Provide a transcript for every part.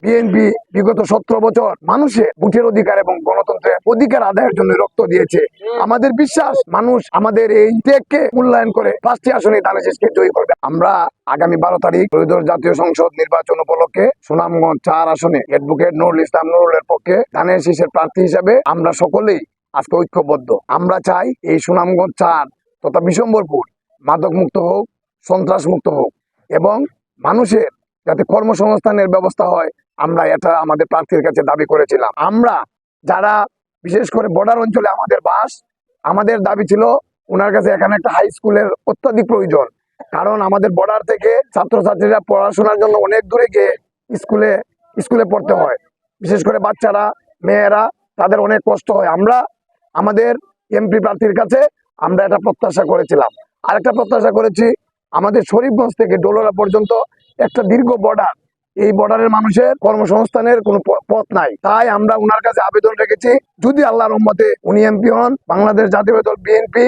BNP বিগত 17 বছর মানুষের ভোটের অধিকার এবং গণতন্ত্রের অধিকার আদায়ের জন্য রক্ত দিয়েছে। আমাদের বিশ্বাস মানুষ আমাদের এই ত্যাগকে মূল্যায়ন করে 5টি আসনে ধানের শীষকে জয়ী করবে। আমরা আগামী 12 তারিখ ত্রয়োদশ জাতীয় সংসদ নির্বাচন উপলক্ষে সুনামগঞ্জ 4 আসনে অ্যাডভোকেট নুরুল ইসলাম নুরুলের পক্ষে ধানের শীষের প্রার্থী হিসেবে আমরা সকলেই আজকে ঐক্যবদ্ধ। আমরা চাই এই সুনামগঞ্জ 4 তথা বিশম্বরপুর মাদক মুক্ত হোক, সন্ত্রাস মুক্ত হোক এবং মানুষের যাতে কর্মসংস্থানের ব্যবস্থা হয়। আমরা এটা আমাদের প্রার্থীর কাছে দাবি করেছিলাম। আমরা যারা বিশেষ করে বর্ডার অঞ্চলে আমাদের বাস, আমাদের দাবি ছিল ওনার কাছে এখানে একটা হাই স্কুলের অত্যাধিক প্রয়োজন। কারণ আমাদের বর্ডার থেকে ছাত্রছাত্রীরা পড়াশোনার জন্য অনেক দূরে গিয়ে স্কুলে পড়তে হয়। বিশেষ করে বাচ্চারা, মেয়েরা, তাদের অনেক কষ্ট হয়। আমরা আমাদের এমপি প্রার্থীর কাছে আমরা এটা প্রত্যাশা করেছিলাম। আরেকটা প্রত্যাশা করেছি, আমাদের শরীফগঞ্জ থেকে ডোলরা পর্যন্ত একটা দীর্ঘ বর্ডার, এই বর্ডারের মানুষের কর্মসংস্থানের কোনো পথ নাই। তাই আমরা উনার কাছে আবেদন রেখেছি, যদি আল্লাহর রহমতে উনি এমপি হন, বাংলাদেশ জাতীয় দল বিএনপি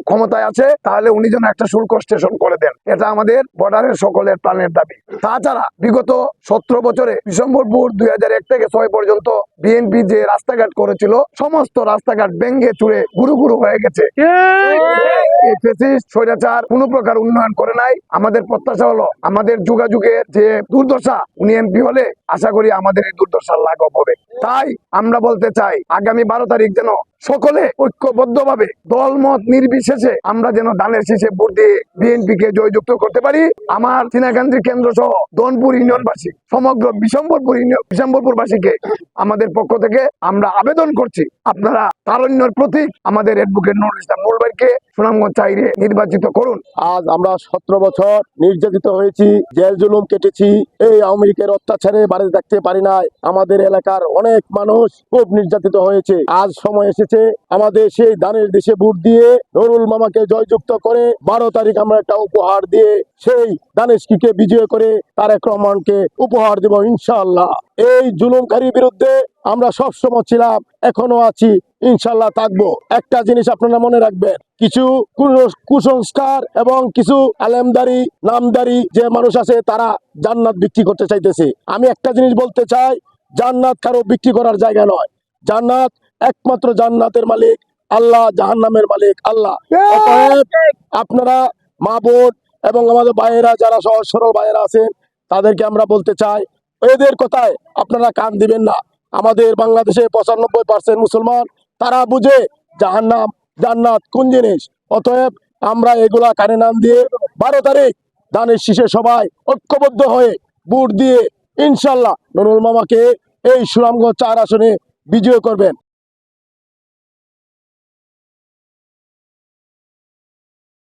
ক্ষমতায় আছে, তাহলে উনি যেন একটা শুল্ক স্টেশন করে দেন। এটা আমাদের বর্ডারের সকলের প্রাণের দাবি। তাছাড়া বিগত 17 বছরে ডিসেম্বরপুর 2001 থেকে 6 পর্যন্ত বিএনপি যে রাস্তাঘাট করেছিল, সমস্ত রাস্তাঘাট ভেঙে চুরে গুরু গুরু হয়ে গেছে। এই ফ্যাসিস্ট স্বৈরাচার কোনো প্রকার উন্নয়ন করে নাই। আমাদের প্রত্যাশা হলো আমাদের যোগাযোগের যে দুর্দশা, উনি এমপি হলে আশা করি আমাদের এই দুর্দশার লাঘব হবে। তাই আমরা বলতে চাই, আগামী 12 তারিখ যেন সকলে ঐক্যবদ্ধভাবে দলমত নির্বিশেষে আমরা যেন ধানের শীষে ভোট দিয়ে বিএনপি কে জয়যুক্ত করতে পারি। আমার সিনাকান্দি কেন্দ্র সহ দনপুর ইউনিয়নবাসী, সমগ্র বিশম্বরপুরবাসীকে আমাদের পক্ষ থেকে আমরা আবেদন করছি, আপনারা তারুণ্যের প্রতীক আমাদের অ্যাডভোকেট নুরুল ইসলাম নুরুল ভাইকে সুনামগঞ্জ 4-এ নির্বাচিত করুন। আজ আমরা 17 বছর নির্যাতিত হয়েছি, জেল জুলুম কেটেছি, এই আওয়ামী লীগের অত্যাচারে বাড়িতে থাকতে পারি নাই। আমাদের এলাকার অনেক মানুষ খুব নির্যাতিত হয়েছে। আজ সময় এসেছে আমাদের সেই ধানের দেশে ভোট দিয়ে নুরুল মামাকে জয়যুক্ত করে 12 তারিখ আমরা একটা উপহার দিয়ে সেই ধানেশকে বিজয় করে তারেক রহমানকে উপহার দেব ইনশাআল্লাহ। এই জুলুমকারীর বিরুদ্ধে আমরা সবসময় ছিলাম, এখনো আছি, ইনশাআল্লাহ থাকবো। একটা জিনিস আপনারা মনে রাখবেন, কিছু কুসংস্কার এবং কিছু আলেমদারি নামদারি যে মানুষ আছে, তারা জান্নাত বিক্রি করতে চাইতেছে। আমি একটা জিনিস বলতে চাই, জান্নাত কারো বিক্রি করার জায়গা নয়। জান্নাত একমাত্র জান্নাতের মালিক আল্লাহ, জাহান্নামের মালিক আল্লাহ। অতএব আপনারা মা বোন এবং আমাদের ভাইয়েরা যারা সহজ সরল ভাইয়েরা আছেন, তাদেরকে আমরা বলতে চাই, এদের কথায় আপনারা কান দিবেন না। আমাদের বাংলাদেশে 95% মুসলমান, তারা বুঝে জাহান্নাম জান্নাত কোন জিনিস। অতএব আমরা এগুলা কানে নাম দিয়ে 12 তারিখ ধানের শীষে সবাই ঐক্যবদ্ধ হয়ে ভোট দিয়ে ইনশাআল্লাহ নুরুল মামাকে এই সুনামগঞ্জ 4 আসনে বিজয় করবেন।